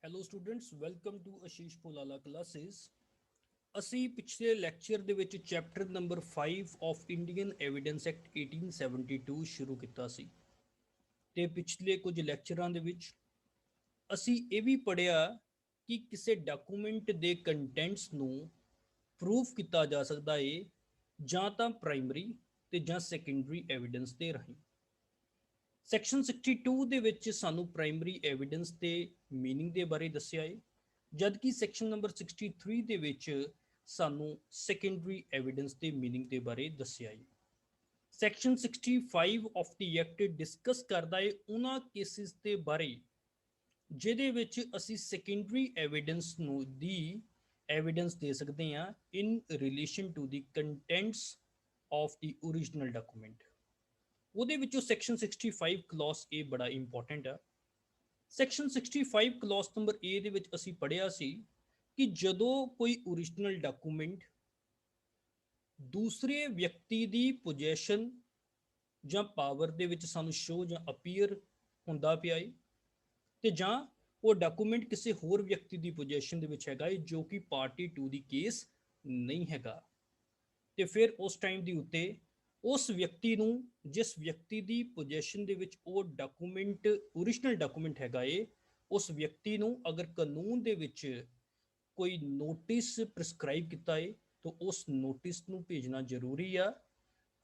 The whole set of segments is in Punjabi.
Hello students, welcome to Ashish Polala classes. ਅਸੀਂ ਪਿਛਲੇ ਲੈਕਚਰ ਦੇ ਵਿੱਚ chapter number 5 of Indian evidence act 1872 ਸ਼ੁਰੂ ਕੀਤਾ ਸੀ ਤੇ ਪਿਛਲੇ ਕੁਝ ਲੈਕਚਰਾਂ ਦੇ ਵਿੱਚ ਅਸੀਂ ਇਹ ਵੀ ਪੜ੍ਹਿਆ ਕਿ ਕਿਸੇ ਡਾਕੂਮੈਂਟ ਦੇ ਕੰਟੈਂਟਸ ਨੂੰ ਪ੍ਰੂਫ ਕੀਤਾ ਜਾ ਸਕਦਾ ਹੈ ਜਾਂ ਤਾਂ ਪ੍ਰਾਇਮਰੀ ਤੇ ਜਾਂ ਸੈਕੰਡਰੀ ਐਵੀਡੈਂਸ ਦੇ ਰਾਹੀਂ। ਸੈਕਸ਼ਨ 62 ਦੇ ਵਿੱਚ ਸਾਨੂੰ ਪ੍ਰਾਇਮਰੀ ਐਵੀਡੈਂਸ ਦੇ ਮੀਨਿੰਗ ਦੇ ਬਾਰੇ ਦੱਸਿਆ ਹੈ, ਜਦਕਿ ਸੈਕਸ਼ਨ ਨੰਬਰ 63 ਦੇ ਵਿੱਚ ਸਾਨੂੰ ਸੈਕੰਡਰੀ ਐਵੀਡੈਂਸ ਦੇ ਮੀਨਿੰਗ ਦੇ ਬਾਰੇ ਦੱਸਿਆ ਹੈ। Section 65 of the act discuss ਕਰਦਾ ਹੈ ਉਹਨਾਂ ਕੇਸਿਸ ਦੇ ਬਾਰੇ ਜਿਹਦੇ ਵਿੱਚ ਅਸੀਂ ਸੈਕੰਡਰੀ ਐਵੀਡੈਂਸ ਨੂੰ ਦੀ ਐਵੀਡੈਂਸ ਦੇ ਸਕਦੇ ਹਾਂ ਇਨ relation to the contents of the original document. ਉਹਦੇ ਵਿੱਚੋਂ ਸੈਕਸ਼ਨ 65 ਕਲੌਸ ਏ ਬੜਾ ਇੰਪੋਰਟੈਂਟ ਆ। ਸੈਕਸ਼ਨ 65 ਕਲੌਸ ਨੰਬਰ ਏ ਦੇ ਵਿੱਚ ਅਸੀਂ ਪੜ੍ਹਿਆ ਸੀ ਕਿ ਜਦੋਂ ਕੋਈ ਓਰੀਜਨਲ ਡਾਕੂਮੈਂਟ ਦੂਸਰੇ ਵਿਅਕਤੀ ਦੀ ਪੋਜੈਸ਼ਨ ਜਾਂ ਪਾਵਰ ਦੇ ਵਿੱਚ ਸਾਨੂੰ ਸ਼ੋ ਜਾਂ ਅਪੀਅਰ ਹੁੰਦਾ ਪਿਆ ਹੈ ਤੇ ਜਾਂ ਉਹ ਡਾਕੂਮੈਂਟ ਕਿਸੇ ਹੋਰ ਵਿਅਕਤੀ ਦੀ ਪੋਜੈਸ਼ਨ ਦੇ ਵਿੱਚ ਹੈਗਾ ਹੈ ਜੋ ਕਿ ਪਾਰਟੀ 2 ਦੀ ਕੇਸ ਨਹੀਂ ਹੈਗਾ, ਤੇ ਫਿਰ ਉਸ ਟਾਈਮ ਦੀ ਉੱਤੇ ਉਸ ਵਿਅਕਤੀ ਨੂੰ ਜਿਸ ਵਿਅਕਤੀ ਦੀ ਪੋਜੈਸ਼ਨ ਦੇ ਵਿੱਚ ਉਹ ਡਾਕੂਮੈਂਟ ਓਰੀਜਨਲ ਡਾਕੂਮੈਂਟ ਹੈਗਾ ਏ, ਉਸ ਵਿਅਕਤੀ ਨੂੰ ਅਗਰ ਕਾਨੂੰਨ ਦੇ ਵਿੱਚ ਕੋਈ ਨੋਟਿਸ ਪ੍ਰਿਸਕ੍ਰਾਈਬ ਕੀਤਾ ਏ ਤਾਂ ਉਸ ਨੋਟਿਸ ਨੂੰ ਭੇਜਣਾ ਜ਼ਰੂਰੀ ਆ।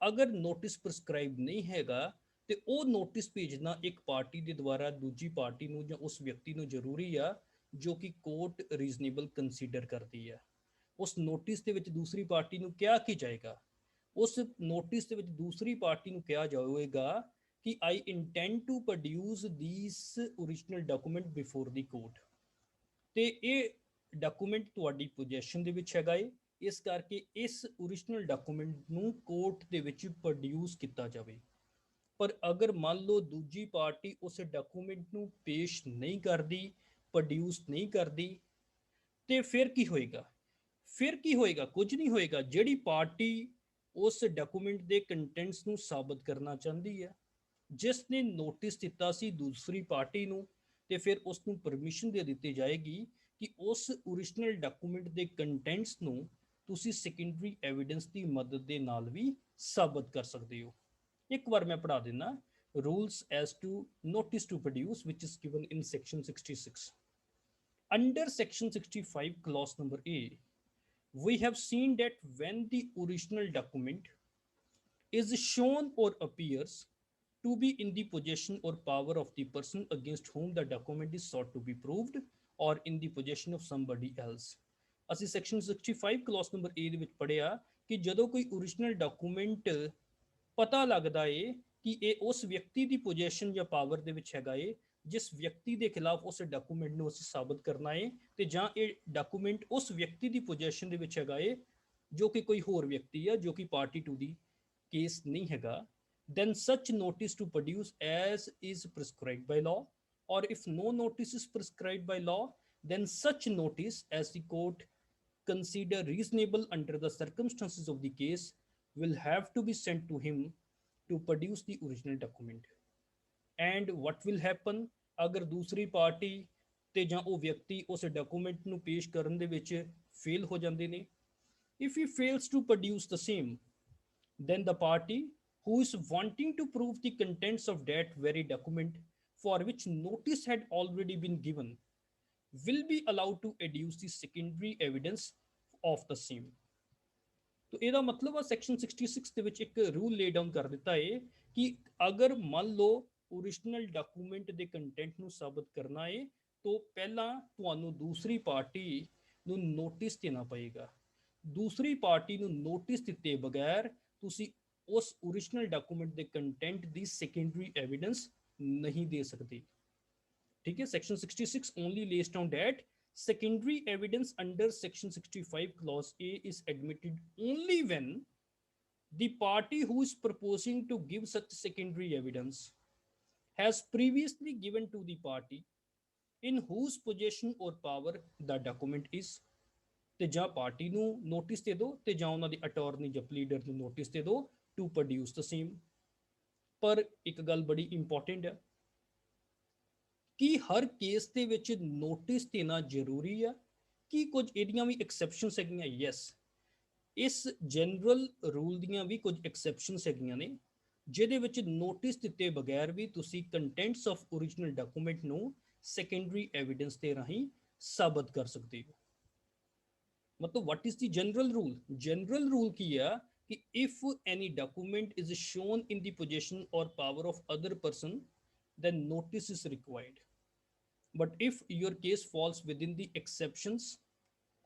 ਅਗਰ ਨੋਟਿਸ ਪ੍ਰਿਸਕ੍ਰਾਈਬ ਨਹੀਂ ਹੈਗਾ ਤੇ ਉਹ ਨੋਟਿਸ ਭੇਜਣਾ ਇੱਕ ਪਾਰਟੀ ਦੇ ਦੁਆਰਾ ਦੂਜੀ ਪਾਰਟੀ ਨੂੰ ਜਾਂ ਉਸ ਵਿਅਕਤੀ ਨੂੰ ਜ਼ਰੂਰੀ ਆ ਜੋ ਕਿ ਕੋਰਟ ਰੀਜ਼ਨੇਬਲ ਕੰਸੀਡਰ ਕਰਦੀ ਹੈ। ਉਸ ਨੋਟਿਸ ਦੇ ਵਿੱਚ ਦੂਸਰੀ ਪਾਰਟੀ ਨੂੰ ਕਿਹਾ ਕੀ ਜਾਏਗਾ? ਉਸ ਨੋਟਿਸ ਦੇ ਵਿੱਚ ਦੂਸਰੀ ਪਾਰਟੀ ਨੂੰ ਕਿਹਾ ਜਾਵੇਗਾ ਕਿ I intend to produce these original document before the court, ਤੇ ਇਹ ਡਾਕੂਮੈਂਟ ਤੁਹਾਡੀ ਪੋਜੈਸ਼ਨ ਦੇ ਵਿੱਚ ਹੈਗਾ ਏ, ਇਸ ਕਰਕੇ ਇਸ ਓਰੀਜਨਲ ਡਾਕੂਮੈਂਟ ਨੂੰ ਕੋਰਟ ਦੇ ਵਿੱਚ ਪ੍ਰੋਡਿਊਸ ਕੀਤਾ ਜਾਵੇ। ਪਰ ਅਗਰ ਮੰਨ ਲਓ ਦੂਜੀ ਪਾਰਟੀ ਉਸ ਡਾਕੂਮੈਂਟ ਨੂੰ ਪੇਸ਼ ਨਹੀਂ ਕਰਦੀ, ਪ੍ਰੋਡਿਊਸ ਨਹੀਂ ਕਰਦੀ, ਤੇ ਫਿਰ ਕੀ ਹੋਏਗਾ? ਫਿਰ ਕੀ ਹੋਏਗਾ? ਕੁਝ ਨਹੀਂ ਹੋਏਗਾ। ਜਿਹੜੀ ਪਾਰਟੀ ਉਸ ਡਾਕੂਮੈਂਟ ਦੇ ਕੰਟੈਂਟਸ ਨੂੰ ਸਾਬਤ ਕਰਨਾ ਚਾਹੁੰਦੀ ਹੈ, ਜਿਸ ਨੇ ਨੋਟਿਸ ਦਿੱਤਾ ਸੀ ਦੂਸਰੀ ਪਾਰਟੀ ਨੂੰ, ਤੇ ਫਿਰ ਉਸ ਨੂੰ ਪਰਮਿਸ਼ਨ ਦੇ ਦਿੱਤੀ ਜਾਏਗੀ ਕਿ ਉਸ ਓਰੀਜਨਲ ਡਾਕੂਮੈਂਟ ਦੇ ਕੰਟੈਂਟਸ ਨੂੰ ਤੁਸੀਂ ਸੈਕੰਡਰੀ ਐਵੀਡੈਂਸ ਦੀ ਮਦਦ ਦੇ ਨਾਲ ਵੀ ਸਾਬਤ ਕਰ ਸਕਦੇ ਹੋ। ਇੱਕ ਵਾਰ ਮੈਂ ਪੜ੍ਹਾ ਦਿੰਦਾ rules as to notice to produce which is given in section 66। Under section 65 clause number A, we have seen that when the original document is shown or appears to be in the possession or power of the person against whom the document is sought to be proved or in the possession of somebody else, ਅਸੀਂ ਸੈਕਸ਼ਨ 65 ਕਲੌਸ ਨੰਬਰ A ਦੇ ਵਿੱਚ ਪੜ੍ਹਿਆ ਕਿ ਜਦੋਂ ਕੋਈ ਓਰੀਜਨਲ ਡਾਕੂਮੈਂਟ ਪਤਾ ਲੱਗਦਾ ਏ ਕਿ ਇਹ ਉਸ ਵਿਅਕਤੀ ਦੀ ਪੋਜੈਸ਼ਨ ਜਾਂ ਪਾਵਰ ਦੇ ਵਿੱਚ ਹੈਗਾ ਏ ਜਿਸ ਵਿਅਕਤੀ ਦੇ ਖਿਲਾਫ ਉਸ ਡਾਕੂਮੈਂਟ ਨੂੰ ਅਸੀਂ ਸਾਬਤ ਕਰਨਾ ਏ, ਤੇ ਜਾਂ ਇਹ ਡਾਕੂਮੈਂਟ ਉਸ ਵਿਅਕਤੀ ਦੀ ਪੋਜੈਸ਼ਨ ਦੇ ਵਿੱਚ ਹੈਗਾ ਏ ਜੋ ਕਿ ਕੋਈ ਹੋਰ ਵਿਅਕਤੀ ਆ ਜੋ ਕਿ ਪਾਰਟੀ 2 ਦੀ ਕੇਸ ਨਹੀਂ ਹੈਗਾ, then such notice to produce as is prescribed by law, or if no notice is prescribed by law, then such notice as the court consider reasonable under the circumstances of the case will have to be sent to him to produce the original document. And what will happen ਅਗਰ ਦੂਸਰੀ ਪਾਰਟੀ ਤੇ ਜਾਂ ਉਹ ਵਿਅਕਤੀ ਉਸ ਡਾਕੂਮੈਂਟ ਨੂੰ ਪੇਸ਼ ਕਰਨ ਦੇ ਵਿੱਚ ਫੇਲ ਹੋ ਜਾਂਦੇ ਨੇ, if he fails to produce the same, then the party who is wanting to prove the contents of that very document for which notice had already been given will be allowed to adduce the secondary evidence of the same. तो ਇਹਦਾ ਮਤਲਬ ਆ ਸੈਕਸ਼ਨ 66 ਦੇ ਵਿੱਚ ਇੱਕ ਰੂਲ ਲੇ ਡਾਊਨ ਕਰ ਦਿੱਤਾ ਹੈ ਕਿ ਅਗਰ ਮੰਨ ਲਓ ਓਰੀਜਨਲ ਡਾਕੂਮੈਂਟ ਦੇ ਕੰਟੈਂਟ ਨੂੰ ਸਾਬਤ ਕਰਨਾ ਹੈ ਤਾਂ ਪਹਿਲਾਂ ਤੁਹਾਨੂੰ ਦੂਸਰੀ ਪਾਰਟੀ ਨੂੰ ਨੋਟਿਸ ਦੇਣਾ ਪਏਗਾ। ਦੂਸਰੀ ਪਾਰਟੀ ਨੂੰ ਨੋਟਿਸ ਦਿੱਤੇ ਬਗੈਰ ਤੁਸੀਂ ਉਸ ਓਰੀਜਨਲ ਡਾਕੂਮੈਂਟ ਦੇ ਕੰਟੈਂਟ ਦੀ ਸੈਕੰਡਰੀ ਐਵੀਡੈਂਸ ਨਹੀਂ ਦੇ ਸਕਦੇ। ठीक है, section 66 only lays down that secondary evidence under section 65 clause A is admitted only when the party who is proposing to give such secondary evidence has previously given to the party in whose possession or power the document is, ਤੇ ਜਾਂ ਪਾਰਟੀ ਨੂੰ ਨੋਟਿਸ ਦੇ ਦਿਓ ਤੇ ਜਾਂ ਉਹਨਾਂ ਦੇ ਅਟਾਰਨੀ ਜਾਂ ਪਲੀਡਰ ਨੂੰ ਨੋਟਿਸ ਦੇ ਦਿਓ ਟੂ ਪ੍ਰੋਡਿਊਸ ਦ ਸੇਮ। ਪਰ ਇੱਕ ਗੱਲ ਬੜੀ ਇੰਪੋਰਟੈਂਟ ਹੈ, ਕਿ ਹਰ ਕੇਸ ਦੇ ਵਿੱਚ ਨੋਟਿਸ ਦੇਣਾ ਜ਼ਰੂਰੀ ਆ ਕਿ ਕੁਝ ਇਹਦੀਆਂ ਵੀ ਐਕਸੈਪਸ਼ਨਸ ਹੈਗੀਆਂ? ਯੈਸ, ਇਸ ਜਨਰਲ ਰੂਲ ਦੀਆਂ ਵੀ ਕੁਝ ਐਕਸੈਪਸ਼ਨਸ ਹੈਗੀਆਂ ਨੇ ਜਿਹਦੇ ਵਿੱਚ ਨੋਟਿਸ ਦਿੱਤੇ ਬਗੈਰ ਵੀ ਤੁਸੀਂ ਕੰਟੈਂਟਸ ਆਫ ਓਰੀਜਨਲ ਡਾਕੂਮੈਂਟ ਨੂੰ ਸੈਕੰਡਰੀ ਐਵੀਡੈਂਸ ਦੇ ਰਾਹੀਂ ਸਾਬਤ ਕਰ ਸਕਦੇ ਹੋ। मतलब what is the general rule की है कि if any document is shown in the possession or power of other person then notice is required, but if your case falls within the exceptions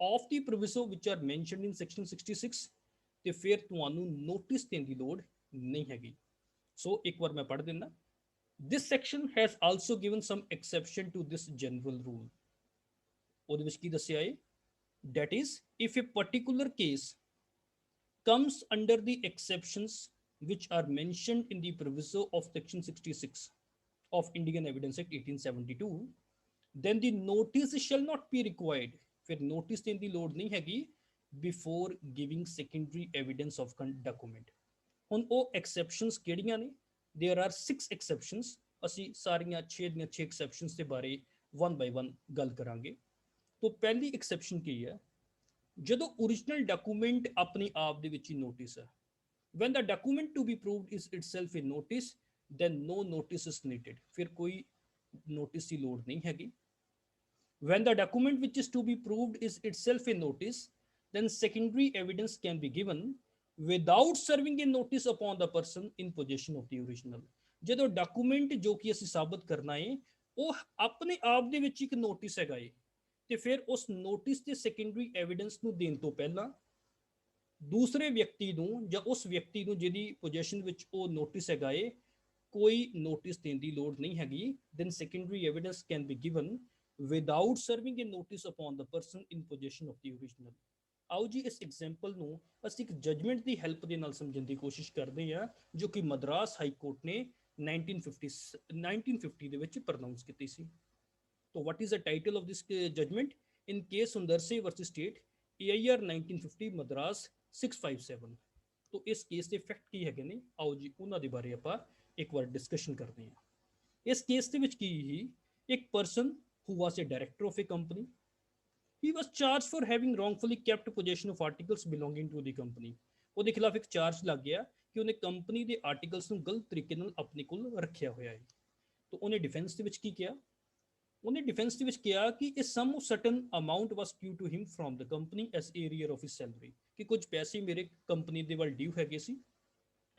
of the proviso which are mentioned in section 66 ਤੇ ਫਿਰ ਤੁਹਾਨੂੰ ਨੋਟਿਸ ਦੇਣ ਦੀ ਲੋੜ ਨਹੀਂ ਹੈਗੀ। ਸੋ ਇੱਕ ਵਾਰ ਮੈਂ ਪੜ੍ਹ ਦਿੰਦਾ। This section has also given some exception to this general rule। ਉਹਦੇ ਵਿੱਚ ਕੀ ਦੱਸਿਆ ਹੈ? That is, if a particular case comes under the exceptions which are mentioned in the proviso of section 66 of Indian Evidence Act 1872, then the notice shall not be required। फिर notice देने की लोड़ नहीं हैगी before giving secondary evidence of document। ਹੁਣ ਉਹ exceptions ਕਿਹੜੀਆਂ ਨੇ? There are 6 exceptions। ਅਸੀਂ ਸਾਰੀਆਂ 6 ਦੀਆਂ 6 exceptions ਦੇ ਬਾਰੇ one by one ਗੱਲ ਕਰਾਂਗੇ। तो पहली एक्सेप्शन की है, ਜਦੋਂ ओरिजिनल डॉक्यूमेंट अपनी आप ਦੇ ਵਿੱਚ ਹੀ ਨੋਟਿਸ ਹੈ। when the document to be proved is itself a notice then no notice is needed। ਫਿਰ ਕੋਈ ਨੋਟਿਸ ਦੀ ਲੋੜ ਨਹੀਂ ਹੈਗੀ। when the document which is to be proved is itself a notice then secondary evidence can be given without serving a notice upon the person in possession of the original। ਜਦੋਂ ਡਾਕੂਮੈਂਟ ਜੋ ਕਿ ਅਸੀਂ ਸਾਬਤ ਕਰਨਾ ਹੈ ਉਹ ਆਪਣੇ ਆਪ ਦੇ ਵਿੱਚ ਇੱਕ ਨੋਟਿਸ ਹੈਗਾ ਹੈ ਤੇ ਫਿਰ ਉਸ ਨੋਟਿਸ ਦੇ ਸੈਕੰਡਰੀ ਐਵੀਡੈਂਸ ਨੂੰ ਦੇਣ ਤੋਂ ਪਹਿਲਾਂ ਦੂਸਰੇ ਵਿਅਕਤੀ ਨੂੰ ਜਾਂ ਉਸ ਵਿਅਕਤੀ ਨੂੰ ਜਿਹਦੀ ਪੋਜੀਸ਼ਨ ਵਿੱਚ ਉਹ ਨੋਟਿਸ ਹੈਗਾ ਏ ਕੋਈ ਨੋਟਿਸ ਦੇਣ ਦੀ ਲੋੜ ਨਹੀਂ ਹੈਗੀ। Then secondary evidence can be given without serving a notice upon the person in position of the original. ਆਓ ਜੀ ਇਸ ਐਗਜ਼ਾਮਪਲ ਨੂੰ ਅਸੀਂ ਇੱਕ ਜਜਮੈਂਟ ਦੀ ਹੈਲਪ ਦੇ ਨਾਲ ਸਮਝਣ ਦੀ ਕੋਸ਼ਿਸ਼ ਕਰਦੇ ਹਾਂ ਜੋ ਕਿ ਮਦਰਾਸ ਹਾਈ ਕੋਰਟ ਨੇ 1950 ਦੇ ਵਿੱਚ ਪ੍ਰੋਨਾਂਸ ਕੀਤੀ ਸੀ। So what is the title of this judgment? In case Sundarse versus State, AIR 1950 Madras 657। तो इस केस ਦੇ ਫੈਕਟ ਕੀ ਹੈਗੇ ਨੇ ਆਓ ਜੀ ਉਹਨਾਂ ਦੇ ਬਾਰੇ ਆਪਾਂ ਇੱਕ ਵਾਰ ਡਿਸਕਸ਼ਨ ਕਰਦੇ ਹਾਂ। ਇਸ ਕੇਸ ਦੇ ਵਿੱਚ ਕੀ ਹੀ ਇੱਕ person who was a director of a company, he was charged for having wrongfully kept possession of articles belonging to the company। ਉਹਦੇ ਖਿਲਾਫ ਇੱਕ ਚਾਰਜ ਲੱਗ ਗਿਆ ਕਿ ਉਹਨੇ ਕੰਪਨੀ ਦੇ ਆਰਟੀਕਲਸ ਨੂੰ ਗਲਤ ਤਰੀਕੇ ਨਾਲ ਆਪਣੇ ਕੋਲ ਰੱਖਿਆ ਹੋਇਆ ਹੈ। ਤਾਂ ਉਹਨੇ ਡਿਫੈਂਸ ਦੇ ਵਿੱਚ ਕੀ ਕਿਹਾ? ਉਹਨੇ ਡਿਫੈਂਸ ਦੇ ਵਿੱਚ ਕਿਹਾ ਕਿ ਇਹ sum of certain amount was due to him from the company as arrear of his salary, ਕਿ ਕੁਝ ਪੈਸੇ ਮੇਰੇ ਕੰਪਨੀ ਦੇ ਵੱਲ ਡਿਊ ਹੈਗੇ ਸੀ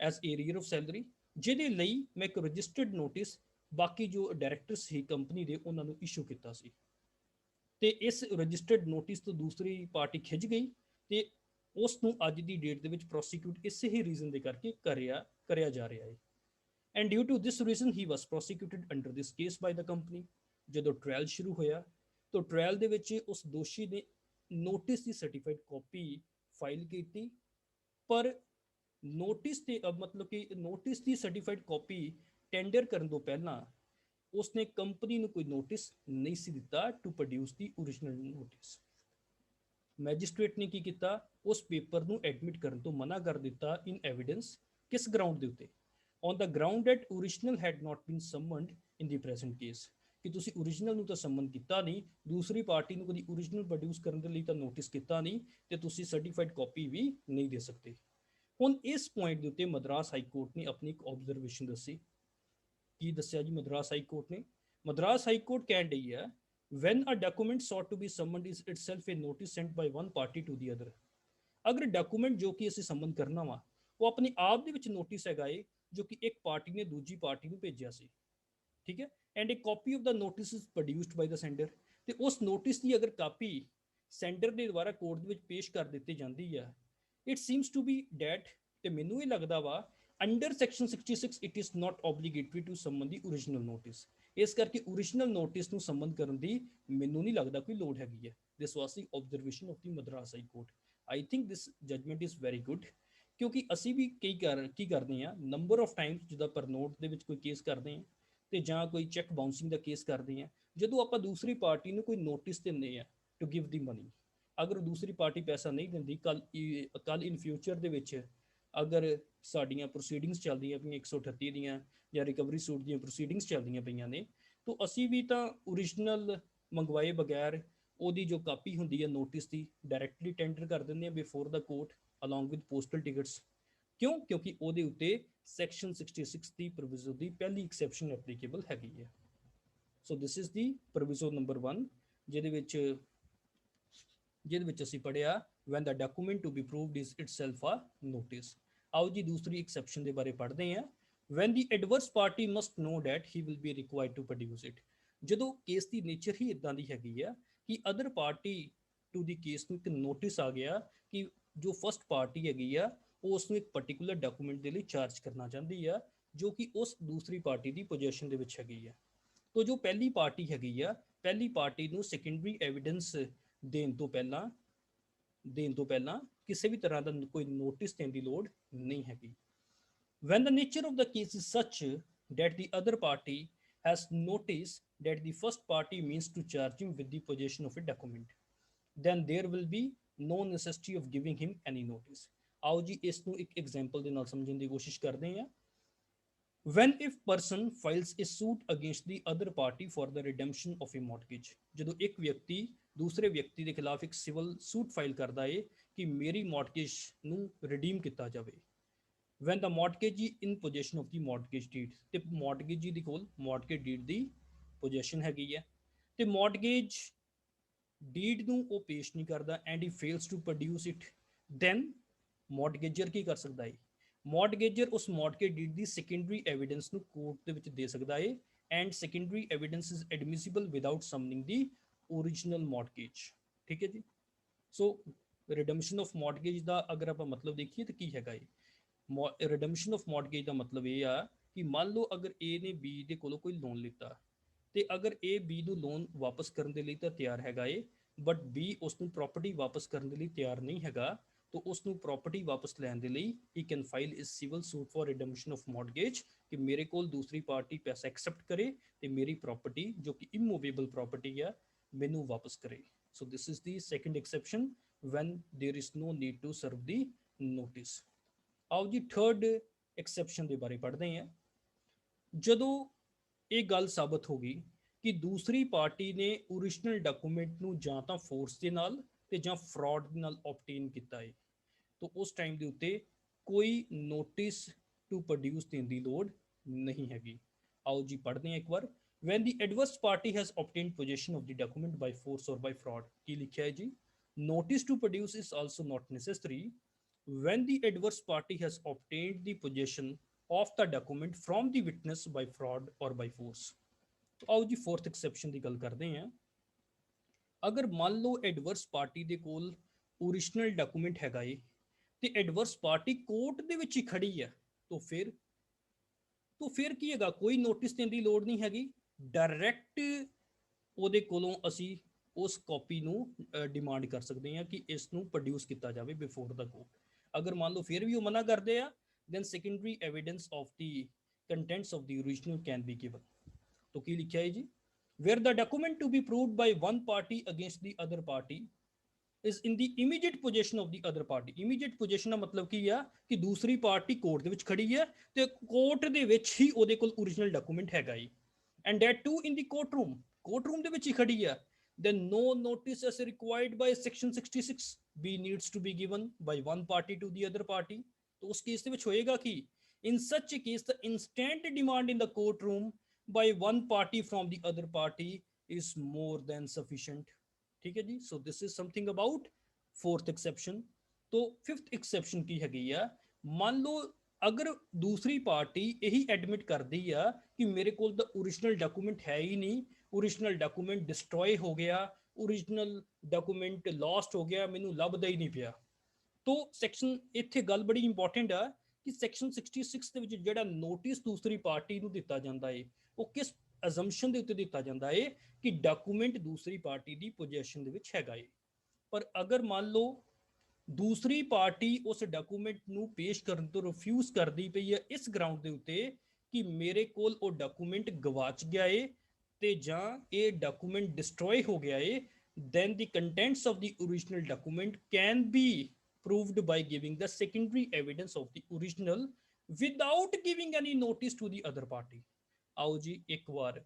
ਐਸ ਏਰੀਅਰ ਆਫ ਸੈਲਰੀ, ਜਿਹਦੇ ਲਈ ਮੈਂ ਇੱਕ ਰਜਿਸਟਰਡ ਨੋਟਿਸ ਬਾਕੀ ਜੋ ਡਾਇਰੈਕਟਰ ਸੀ ਕੰਪਨੀ ਦੇ ਉਹਨਾਂ ਨੂੰ ਇਸ਼ੂ ਕੀਤਾ ਸੀ। ਤੇ ਇਸ ਰਜਿਸਟਰਡ ਨੋਟਿਸ ਤੋਂ ਦੂਸਰੀ ਪਾਰਟੀ ਖਿੱਚ ਗਈ ਤੇ ਉਸ ਨੂੰ ਅੱਜ ਦੀ ਡੇਟ ਦੇ ਵਿੱਚ ਪ੍ਰੋਸੀਕਿਊਟ ਇਸੇ ਹੀ ਰੀਜ਼ਨ ਦੇ ਕਰਕੇ ਕਰਿਆ ਜਾ ਰਿਹਾ ਹੈ। And due to this reason he was prosecuted under this case by the company. ਜਦੋਂ ਟ੍ਰਾਇਲ ਸ਼ੁਰੂ ਹੋਇਆ ਤਾਂ ਟ੍ਰਾਇਲ ਦੇ ਵਿੱਚ ਉਸ ਦੋਸ਼ੀ ਨੇ ਨੋਟਿਸ ਦੀ ਸਰਟੀਫਾਈਡ ਕਾਪੀ ਫਾਈਲ ਕੀਤੀ, ਪਰ ਨੋਟਿਸ ਤੇ ਮਤਲਬ ਕਿ ਨੋਟਿਸ ਦੀ ਸਰਟੀਫਾਈਡ ਕਾਪੀ ਟੈਂਡਰ ਕਰਨ ਤੋਂ ਪਹਿਲਾਂ ਉਸਨੇ ਕੰਪਨੀ ਨੂੰ ਕੋਈ ਨੋਟਿਸ ਨਹੀਂ ਸੀ ਦਿੱਤਾ to produce the original notice. Magistrate ਨੇ ਕੀ ਕੀਤਾ? ਉਸ ਪੇਪਰ ਨੂੰ ਐਡਮਿਟ ਕਰਨ ਤੋਂ ਮਨਾ ਕਰ ਦਿੱਤਾ ਇਨ ਐਵੀਡੈਂਸ। ਕਿਸ ਗਰਾਊਂਡ ਦੇ ਉੱਤੇ? On the ground that original had not been summoned in the present case, ਕਿ ਤੁਸੀਂ ਓਰੀਜਨਲ ਨੂੰ ਤਾਂ ਸਮਨ ਕੀਤਾ ਨਹੀਂ, ਦੂਸਰੀ ਪਾਰਟੀ ਨੂੰ ਕਦੀ ਓਰੀਜਨਲ ਪ੍ਰੋਡਿਊਸ ਕਰਨ ਦੇ ਲਈ ਤਾਂ ਨੋਟਿਸ ਕੀਤਾ ਨਹੀਂ ਤੇ ਤੁਸੀਂ ਸਰਟੀਫਾਈਡ ਕਾਪੀ ਵੀ ਨਹੀਂ ਦੇ ਸਕਦੇ। ਹੁਣ ਇਸ ਪੁਆਇੰਟ ਦੇ ਉੱਤੇ ਮਦਰਾਸ ਹਾਈ ਕੋਰਟ ਨੇ ਆਪਣੀ ਇੱਕ ਆਬਜ਼ਰਵੇਸ਼ਨ ਦੱਸੀ। ਕੀ ਦੱਸਿਆ ਜੀ ਮਦਰਾਸ ਹਾਈ ਕੋਰਟ ਨੇ? ਮਦਰਾਸ ਹਾਈ ਕੋਰਟ ਕਹਿਣ ਡਈ ਹੈ when a document sought to be summoned is itself a notice sent by one party to the other। ਅਗਰ ਡਾਕੂਮੈਂਟ ਜੋ ਕਿ ਅਸੀਂ ਸਮਨ ਕਰਨਾ ਵਾ ਉਹ ਆਪਣੀ ਆਪ ਦੇ ਵਿੱਚ ਨੋਟਿਸ ਹੈਗਾ ਏ ਜੋ ਕਿ ਇੱਕ ਪਾਰਟੀ ਨੇ ਦੂਜੀ ਪਾਰਟੀ ਨੂੰ ਭੇਜਿਆ ਸੀ, ਠੀਕ ਹੈ, and a copy of the notice is produced by the sender, ਤੇ ਉਸ ਨੋਟਿਸ ਦੀ ਅਗਰ ਕਾਪੀ ਸੈਂਡਰ ਦੇ ਦੁਆਰਾ ਕੋਰਟ ਦੇ ਵਿੱਚ ਪੇਸ਼ ਕਰ ਦਿੱਤੀ ਜਾਂਦੀ ਆ, it seems to be that, ਤੇ ਮੈਨੂੰ ਇਹ ਲੱਗਦਾ ਵਾ under section 66 it is not obligatory to summon the original notice. ਇਸ ਕਰਕੇ ਓਰੀਜਨਲ ਨੋਟਿਸ ਨੂੰ ਸਮਨ ਕਰਨ ਦੀ ਮੈਨੂੰ ਨਹੀਂ ਲੱਗਦਾ ਕੋਈ ਲੋੜ ਹੈਗੀ ਹੈ। This was the observation of the Madras high court. I think this judgment is very good, ਕਿਉਂਕਿ ਅਸੀਂ ਵੀ ਕੀ ਕਰਦੇ ਹਾਂ ਨੰਬਰ ਆਫ ਟਾਈਮਸ ਜਿੱਦਾਂ ਪਰ ਨੋਟ ਦੇ ਵਿੱਚ ਕੋਈ ਕੇਸ ਕਰਦੇ ਹਾਂ ਤੇ ਜਾਂ ਕੋਈ ਚੈੱਕ ਬਾਉਂਸਿੰਗ ਦਾ ਕੇਸ ਕਰਦੇ ਹਾਂ, ਜਦੋਂ ਆਪਾਂ ਦੂਸਰੀ ਪਾਰਟੀ ਨੂੰ ਕੋਈ ਨੋਟਿਸ ਦਿੰਦੇ ਆ ਟੂ ਗਿਵ ਦੀ ਮਨੀ, ਅਗਰ ਦੂਸਰੀ ਪਾਰਟੀ ਪੈਸਾ ਨਹੀਂ ਦਿੰਦੀ ਕੱਲ ਇਨ ਫਿਊਚਰ ਦੇ ਵਿੱਚ ਅਗਰ ਸਾਡੀਆਂ ਪ੍ਰੋਸੀਡਿੰਗਸ ਚੱਲਦੀਆਂ ਪਈਆਂ 138 ਦੀਆਂ ਜਾਂ ਰਿਕਵਰੀ ਸੂਟ ਦੀਆਂ ਪ੍ਰੋਸੀਡਿੰਗਸ ਚੱਲਦੀਆਂ ਪਈਆਂ ਨੇ तो ਅਸੀਂ ਵੀ ਤਾਂ ਓਰੀਜਨਲ ਮੰਗਵਾਏ ਬਗੈਰ ਉਹਦੀ ਜੋ ਕਾਪੀ ਹੁੰਦੀ ਹੈ ਨੋਟਿਸ ਦੀ ਡਾਇਰੈਕਟਲੀ ਟੈਂਡਰ ਕਰ ਦਿੰਦੇ ਆ before the court along with postal tickets. ਕਿਉਂ? ਕਿਉਂਕਿ ਉਹਦੇ ਉੱਤੇ ਸੈਕਸ਼ਨ 66 ਦੀ ਪ੍ਰੋਵੀਜ਼ਨ ਦੀ ਪਹਿਲੀ ਐਕਸੈਪਸ਼ਨ ਐਪਲੀਕੇਬਲ ਹੈਗੀ ਹੈ। So this is the provision number 1 ਜਿਹਦੇ ਵਿੱਚ ਅਸੀਂ ਪੜਿਆ when the document to be proved is itself a notice। ਆਓ ਜੀ ਦੂਸਰੀ ਐਕਸੈਪਸ਼ਨ ਦੇ ਬਾਰੇ ਪੜ੍ਹਦੇ ਹਾਂ। when the adverse party must know that he will be required to produce it। ਜਦੋਂ ਕੇਸ ਦੀ ਨੇਚਰ ਹੀ ਇਦਾਂ ਦੀ ਹੈਗੀ ਆ ਕਿ other party to the case ਨੂੰ ਇੱਕ ਨੋਟਿਸ ਆ ਗਿਆ ਕਿ ਜੋ ਫਸਟ ਪਾਰਟੀ ਹੈਗੀ ਆ ਉਹ ਉਸ ਨੂੰ ਇੱਕ ਪਾਰਟਿਕੂਲਰ ਡਾਕੂਮੈਂਟ ਦੇ ਲਈ ਚਾਰਜ ਕਰਨਾ ਚਾਹੁੰਦੀ ਆ ਜੋ ਕਿ ਉਸ ਦੂਸਰੀ ਪਾਰਟੀ ਦੀ ਪੋਜੀਸ਼ਨ ਦੇ ਵਿੱਚ ਹੈਗੀ ਆ। ਤੋ ਜੋ ਪਹਿਲੀ ਪਾਰਟੀ ਹੈਗੀ ਆ ਪਹਿਲੀ ਪਾਰਟੀ ਨੂੰ ਸੈਕੰਡਰੀ ਐਵੀਡੈਂਸ ਦੇਣ ਤੋਂ ਪਹਿਲਾਂ ਕਿਸੇ ਵੀ ਤਰ੍ਹਾਂ ਦਾ ਕੋਈ ਨੋਟਿਸ ਦੇਣ ਦੀ ਲੋੜ ਨਹੀਂ ਹੈਗੀ। When the nature of the case is such that the other party has noticed that the first party means to charge him with the possession of a document, then there will be no necessity of giving him any notice। ਆਓ ਜੀ ਇਸ ਨੂੰ ਇੱਕ ਐਗਜ਼ਾਮਪਲ ਦੇ ਨਾਲ ਸਮਝਣ ਦੀ ਕੋਸ਼ਿਸ਼ ਕਰਦੇ ਹਾਂ। when if person files a suit against the other party for the redemption of a mortgage। ਜਦੋਂ ਇੱਕ ਵਿਅਕਤੀ ਦੂਸਰੇ ਵਿਅਕਤੀ ਦੇ ਖਿਲਾਫ ਇੱਕ ਸਿਵਲ ਸੂਟ ਫਾਈਲ ਕਰਦਾ ਹੈ ਕਿ ਮੇਰੀ ਮੌਰਗੇਜ ਨੂੰ ਰਿਡੀਮ ਕੀਤਾ ਜਾਵੇ। when the mortgagee in possession of the mortgage deed ਤੇ mortgagee ਦੀ ਕੋਲ mortgage deed ਦੀ possession ਹੈਗੀ ਹੈ ਤੇ mortgage deed ਨੂੰ ਉਹ ਪੇਸ਼ ਨਹੀਂ ਕਰਦਾ and he fails to produce it, then mortgager ਕੀ ਕਰ ਸਕਦਾ ਹੈ? mortgager ਉਸ mortgage deed ਦੀ secondary evidence ਨੂੰ ਕੋਰਟ ਦੇ ਵਿੱਚ ਦੇ ਸਕਦਾ ਹੈ and secondary evidence is admissible without summoning the original mortgage। ਠੀਕ ਹੈ ਜੀ। ਸੋ redemption of mortgage ਦਾ ਅਗਰ ਆਪਾਂ ਮਤਲਬ ਦੇਖੀਏ ਤਾਂ ਕੀ ਹੈਗਾ ਇਹ ਰਿਡਮਸ਼ਨ ਆਫ ਮੌਰਗੇਜ ਦਾ ਮਤਲਬ ਇਹ ਆ ਕਿ ਮੰਨ ਲਓ ਅਗਰ ਏ ਨੇ ਬੀ ਦੇ ਕੋਲੋਂ ਕੋਈ ਲੋਨ ਲਿੱਤਾ ਤੇ ਅਗਰ ਏ ਬੀ ਨੂੰ ਲੋਨ ਵਾਪਸ ਕਰਨ ਦੇ ਲਈ ਤਾਂ ਤਿਆਰ ਹੈਗਾ ਏ ਬਟ ਬੀ ਉਸ ਨੂੰ ਪ੍ਰਾਪਰਟੀ ਵਾਪਸ ਕਰਨ ਦੇ ਲਈ ਤਿਆਰ ਨਹੀਂ ਹੈਗਾ ਤਾਂ ਉਸ ਨੂੰ ਪ੍ਰਾਪਰਟੀ ਵਾਪਸ ਲੈਣ ਦੇ ਲਈ ਹੀ ਕੈਨ ਫਾਈਲ ਇਸ civil suit for redemption of mortgage ਕਿ ਮੇਰੇ ਕੋਲ ਦੂਸਰੀ ਪਾਰਟੀ ਪੈਸਾ ਐਕਸੈਪਟ ਕਰੇ ਤੇ ਮੇਰੀ ਪ੍ਰਾਪਰਟੀ ਜੋ ਕਿ ਇਮੂਵੇਬਲ ਪ੍ਰਾਪਰਟੀ ਆ ਮੈਨੂੰ ਵਾਪਸ ਕਰੇ। So this is the second exception when there is no need to serve the notice। ਆਓ ਜੀ ਥਰਡ ਐਕਸੈਪਸ਼ਨ ਦੇ ਬਾਰੇ ਪੜ੍ਹਦੇ ਹਾਂ। ਜਦੋਂ ਇਹ ਗੱਲ ਸਾਬਤ ਹੋ ਗਈ ਕਿ ਦੂਸਰੀ ਪਾਰਟੀ ਨੇ ਓਰੀਜਨਲ ਡਾਕੂਮੈਂਟ ਨੂੰ ਜਾਂ ਤਾਂ ਫੋਰਸ ਦੇ ਨਾਲ ਤੇ ਜਾਂ ਫਰਾਡ ਦੇ ਨਾਲ ਆਬਟੇਨ ਕੀਤਾ ਹੈ ਤਾਂ ਉਸ ਟਾਈਮ ਦੇ ਉੱਤੇ ਕੋਈ ਨੋਟਿਸ ਟੂ ਪ੍ਰੋਡਿਊਸ ਦੇਣ ਦੀ ਲੋੜ ਨਹੀਂ ਹੈਗੀ। ਆਓ ਜੀ ਪੜ੍ਹਦੇ ਹਾਂ ਇੱਕ ਵਾਰ। when the adverse party has obtained possession of the document by force or by fraud। ਕੀ ਲਿਖਿਆ ਹੈ ਜੀ? notice to produce is also not necessary when the adverse party has obtained the possession of the document from the witness by fraud or by force। ਆਓ ਜੀ ਫੋਰਥ ਐਕਸੈਪਸ਼ਨ ਦੀ ਗੱਲ ਕਰਦੇ ਹਾਂ। ਅਗਰ ਮੰਨ ਲਓ ਐਡਵਰਸ ਪਾਰਟੀ ਦੇ ਕੋਲ ਓਰੀਜਨਲ ਡਾਕੂਮੈਂਟ ਹੈਗਾ ਏ ਤੇ ਐਡਵਰਸ ਪਾਰਟੀ ਕੋਰਟ ਦੇ ਵਿੱਚ ਹੀ ਖੜੀ ਹੈ ਤਾਂ ਫਿਰ ਕੀ ਹੈਗਾ? ਕੋਈ ਨੋਟਿਸ ਦੇਣ ਦੀ ਲੋੜ ਨਹੀਂ ਹੈਗੀ। ਡਾਇਰੈਕਟ ਉਹਦੇ ਕੋਲੋਂ ਅਸੀਂ ਉਸ ਕਾਪੀ ਨੂੰ ਡਿਮਾਂਡ ਕਰ ਸਕਦੇ ਹਾਂ ਕਿ ਇਸ ਨੂੰ ਪ੍ਰੋਡਿਊਸ ਕੀਤਾ ਜਾਵੇ ਬਿਫੋਰ ਦਾ ਕੋਰਟ। ਅਗਰ ਮੰਨ ਲਓ ਫਿਰ ਵੀ ਉਹ ਮਨਾ ਕਰਦੇ ਆ then secondary evidence of the contents of the original can be given। तो ਕੀ ਲਿਖਿਆ ਹੈ ਜੀ? where the document to be proved by one party against the other party is in the immediate possession of the other party। immediate possession ਦਾ ਮਤਲਬ ਕੀ ਆ ਕਿ ਦੂਸਰੀ ਪਾਰਟੀ ਕੋਰਟ ਦੇ ਵਿੱਚ ਖੜੀ ਹੈ ਤੇ ਕੋਰਟ ਦੇ ਵਿੱਚ ਹੀ ਉਹਦੇ ਕੋਲ ਓਰੀਜਨਲ ਡਾਕੂਮੈਂਟ ਹੈਗਾ ਹੈ and that too in the courtroom ਦੇ ਵਿੱਚ ਹੀ ਖੜੀ ਹੈ then no notice as required by section 66 b needs to be given by one party to the other party। तो उस केस ਦੇ ਵਿੱਚ ਹੋਏਗਾ ਕਿ in such a case the instant demand in the courtroom by one party from the other party is more than sufficient। ठीक है जी। so this is something about fourth exception। तो fifth exception ਕੀ ਹੈਗੀ ਆ? ਮੰਨ ਲਓ ਅਗਰ ਦੂਸਰੀ ਪਾਰਟੀ ਇਹੀ ਐਡਮਿਟ ਕਰਦੀ ਆ ਕਿ ਮੇਰੇ ਕੋਲ ਤਾਂ ਓਰੀਜਨਲ ਡਾਕੂਮੈਂਟ ਹੈ ਹੀ ਨਹੀਂ, ਓਰੀਜਨਲ ਡਾਕੂਮੈਂਟ ਡਿਸਟਰੋਏ ਹੋ ਗਿਆ, ਓਰੀਜਨਲ ਡਾਕੂਮੈਂਟ ਲੋਸਟ ਹੋ ਗਿਆ, ਮੈਨੂੰ ਲੱਭਦਾ ਹੀ ਨਹੀਂ ਪਿਆ। ਤੋ ਸੈਕਸ਼ਨ ਇੱਥੇ ਗੱਲ ਬੜੀ ਇੰਪੋਰਟੈਂਟ ਆ ਕਿ ਸੈਕਸ਼ਨ 66 ਦੇ ਵਿੱਚ ਜਿਹੜਾ ਨੋਟਿਸ ਦੂਸਰੀ ਪਾਰਟੀ ਨੂੰ ਦਿੱਤਾ ਜਾਂਦਾ ਹੈ ਉਹ ਕਿਸ ਅਜ਼ੰਪਸ਼ਨ ਦੇ ਉੱਤੇ ਦਿੱਤਾ ਜਾਂਦਾ ਹੈ ਕਿ ਡਾਕੂਮੈਂਟ ਦੂਸਰੀ ਪਾਰਟੀ ਦੀ ਪੋਜੈਸ਼ਨ ਦੇ ਵਿੱਚ ਹੈਗਾ ਹੈ। ਪਰ ਅਗਰ ਮੰਨ ਲਓ ਦੂਸਰੀ ਪਾਰਟੀ ਉਸ ਡਾਕੂਮੈਂਟ ਨੂੰ ਪੇਸ਼ ਕਰਨ ਤੋਂ ਰਿਫਿਊਜ਼ ਕਰਦੀ ਪਈ ਹੈ ਇਸ ਗਰਾਊਂਡ ਦੇ ਉੱਤੇ ਕਿ ਮੇਰੇ ਕੋਲ ਉਹ ਡਾਕੂਮੈਂਟ ਗਵਾਚ ਗਿਆ ਏ ਤੇ ਜਾਂ ਇਹ ਡਾਕੂਮੈਂਟ ਡਿਸਟਰੋਏ ਹੋ ਗਿਆ ਏ then the contents of the original document can be proved by giving the secondary evidence of the original without giving any notice to the other party। ਆਓ ਜੀ ਇੱਕ ਵਾਰ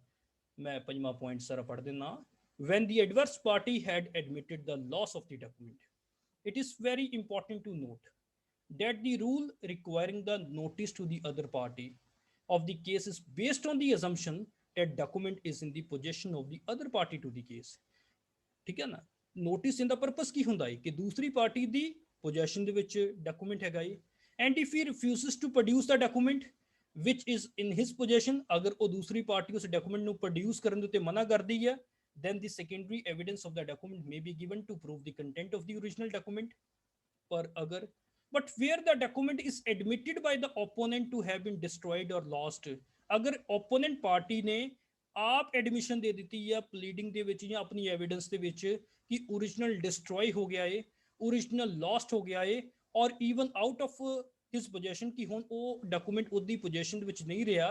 मैं पंजवां पॉइंट सारा पढ़ देना। When the adverse party had admitted the loss of the document, it is very important to note that the rule requiring the notice to the other party of the case is based on the assumption that document is in the possession of the other party to the case। ਠੀਕ ਹੈ ਨਾ, ਨੋਟਿਸ ਇਹਦਾ ਪਰਪਸ ਕੀ ਹੁੰਦਾ ਹੈ ਕਿ ਦੂਸਰੀ ਪਾਰਟੀ ਦੀ ਪੋਜੈਸ਼ਨ ਦੇ ਵਿੱਚ ਡਾਕੂਮੈਂਟ ਹੈਗਾ ਹੈ, and if he refuses to produce the document which is in his possession, ਅਗਰ ਉਹ ਦੂਸਰੀ ਪਾਰਟੀ ਉਸ ਡਾਕੂਮੈਂਟ ਨੂੰ ਪ੍ਰੋਡਿਊਸ ਕਰਨ ਦੇ ਉੱਤੇ ਮਨਾ ਕਰਦੀ ਹੈ, then the secondary evidence of the document may be given to prove the content of the original document। पर अगर but where the document is admitted by the opponent to have been destroyed or lost, अगर opponent party ने आप एडमिशन दे दी या प्लीडिंग ਦੇ ਵਿੱਚ ਜਾਂ ਆਪਣੀ ਐਵੀਡੈਂਸ ਦੇ ਵਿੱਚ ਕਿ ओरिजिनल डिस्ट्रॉय हो गया है, ओरिजिनल लॉस्ट हो गया है, और even out of his possession ਕਿ ਹੁਣ ਉਹ ਡਾਕੂਮੈਂਟ ਉਹਦੀ ਪੋਜੈਸ਼ਨ ਦੇ ਵਿੱਚ ਨਹੀਂ ਰਿਹਾ,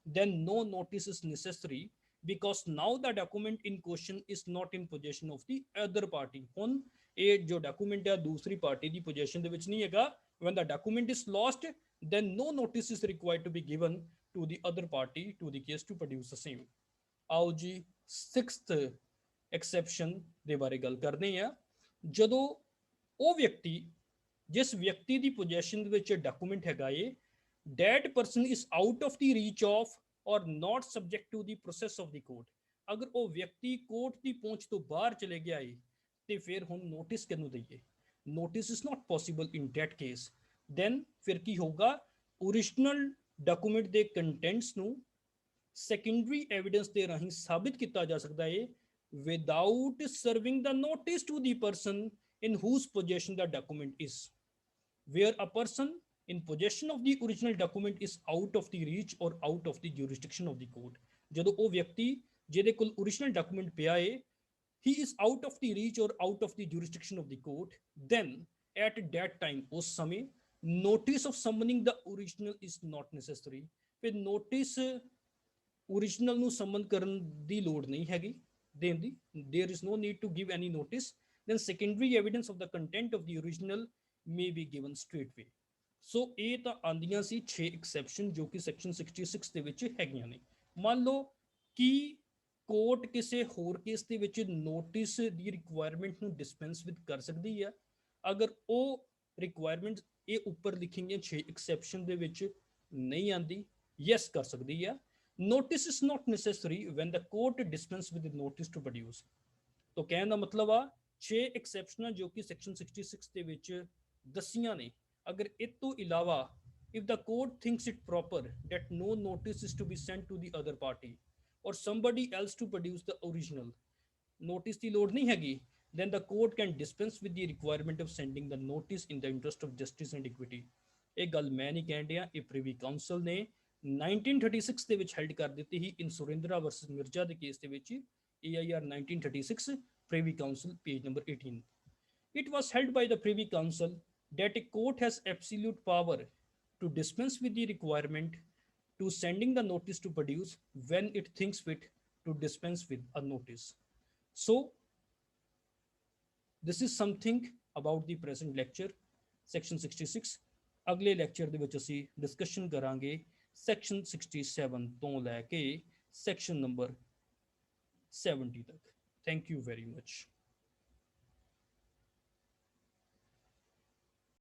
then no notice is necessary because now the document in question is not in possession of the other party। ਹੁਣ ਇਹ ਜੋ ਡਾਕੂਮੈਂਟ ਹੈ ਦੂਸਰੀ ਪਾਰਟੀ ਦੀ ਪੋਜੈਸ਼ਨ ਦੇ ਵਿੱਚ ਨਹੀਂ ਹੈਗਾ। when the document is lost, then no notice is required to be given to the other party to the case to produce the same। आओ जी 6th एक्सेप्शन ਦੇ ਬਾਰੇ ਗੱਲ ਕਰਦੇ ਹਾਂ। ਜਦੋਂ ਉਹ ਵਿਅਕਤੀ ਜਿਸ ਵਿਅਕਤੀ ਦੀ ਪੋਜੈਸ਼ਨ ਦੇ ਵਿੱਚ ਡਾਕੂਮੈਂਟ ਹੈਗਾ ਏ, that person is out of the reach of or not subject to the process of the court, ਅਗਰ ਉਹ ਵਿਅਕਤੀ ਕੋਰਟ ਦੀ ਪਹੁੰਚ ਤੋਂ ਬਾਹਰ ਚਲੇ ਗਿਆ ਏ ਤੇ ਫਿਰ ਹੁਣ ਨੋਟਿਸ ਕਿਹਨੂੰ ਦਈਏ? Notice is not possible in that case. Then ਫਿਰ ਕੀ ਹੋਊਗਾ? ਓਰੀਜਨਲ ਡਾਕੂਮੈਂਟ ਦੇ ਕੰਟੈਂਟਸ ਨੂੰ ਸੈਕੰਡਰੀ ਐਵੀਡੈਂਸ ਦੇ ਰਾਹੀਂ ਸਾਬਿਤ ਕੀਤਾ ਜਾ ਸਕਦਾ ਹੈ without serving the notice to the person in whose possession the document is। where a person in possession of the original document is out of the reach or out of the jurisdiction of the court। ਜਦੋਂ ਉਹ ਵਿਅਕਤੀ ਜਿਹਦੇ ਕੋਲ original document ਪਿਆ ਹੈ, he is out of the reach or out of the jurisdiction of the court, then at that time ਉਸ ਸਮੇਂ notice of summoning the original is not necessary। ਫਿਰ notice original ਨੂੰ ਸਮਨ ਕਰਨ ਦੀ ਲੋੜ ਨਹੀਂ ਹੈਗੀ ਦੇਣ ਦੀ। there is no need to give any notice, then secondary evidence of the content of the original may be given straightway। ਸੋ ਇਹ ਤਾਂ ਆਂਦੀਆਂ ਸੀ 6 ਐਕਸੈਪਸ਼ਨ ਜੋ ਕਿ ਸੈਕਸ਼ਨ 66 ਦੇ ਵਿੱਚ ਹੈਗੀਆਂ ਨੇ। ਮੰਨ ਲਓ ਕਿ ਕੋਰਟ ਕਿਸੇ ਹੋਰ ਕੇਸ ਦੇ ਵਿੱਚ ਨੋਟਿਸ ਦੀ ਰਿਕੁਆਇਰਮੈਂਟ ਨੂੰ ਡਿਸਪੈਂਸ ਵਿਦ ਕਰ ਸਕਦੀ ਹੈ, ਅਗਰ ਉਹ ਰਿਕੁਆਇਰਮੈਂਟ ਇਹ ਉੱਪਰ ਲਿਖੀਆਂ ਗਈਆਂ 6 ਐਕਸੈਪਸ਼ਨ ਦੇ ਵਿੱਚ ਨਹੀਂ ਆਂਦੀ, ਯੈਸ ਕਰ ਸਕਦੀ ਹੈ। Notice is not necessary when the court dispense with notice to produce. ਤਾਂ ਕਹਿਣ ਦਾ ਮਤਲਬ ਆ 6 ਐਕਸੈਪਸ਼ਨਾਂ ਜੋ ਕਿ ਸੈਕਸ਼ਨ 66 ਦੇ ਵਿੱਚ ਦਸੀਆਂ ਨੇ, ਅਗਰ ਇਹ ਤੋਂ ਇਲਾਵਾ if the court thinks it proper that no notice is to be sent to the other party or somebody else to produce the original, notice ਦੀ ਲੋੜ ਨਹੀਂ ਹੈਗੀ, then the court can dispense with the requirement of sending the notice in the interest of justice and equity। ਇਹ ਗੱਲ ਮੈਂ ਨਹੀਂ ਕਹਿਣ ਡਿਆ, ਇਹ ਪ੍ਰੀਵੀ ਕਾਉਂਸਲ ਨੇ 1936 ਦੇ ਵਿੱਚ ਹੈਲਡ ਕਰ ਦਿੱਤੀ ਸੀ ਇਨ ਸੁਰਿੰਦਰਾ ਵਰਸਸ ਮਿਰਜ਼ਾ ਦੇ ਕੇਸ ਦੇ ਵਿੱਚ, AIR 1936 Privy Council page number 18। It was held by the Privy Council that a court has absolute power to dispense with the requirement to sending the notice to produce when it thinks fit to dispense with a notice। So this is something about the present lecture section 66। ਅਗਲੇ ਲੈਕਚਰ ਦੇ ਵਿੱਚ ਅਸੀਂ ਡਿਸਕਸ਼ਨ ਕਰਾਂਗੇ ਸੈਕਸ਼ਨ 67 ਤੋਂ ਲੈ ਕੇ ਸੈਕਸ਼ਨ ਨੰਬਰ 70 ਤੱਕ। Thank you very much।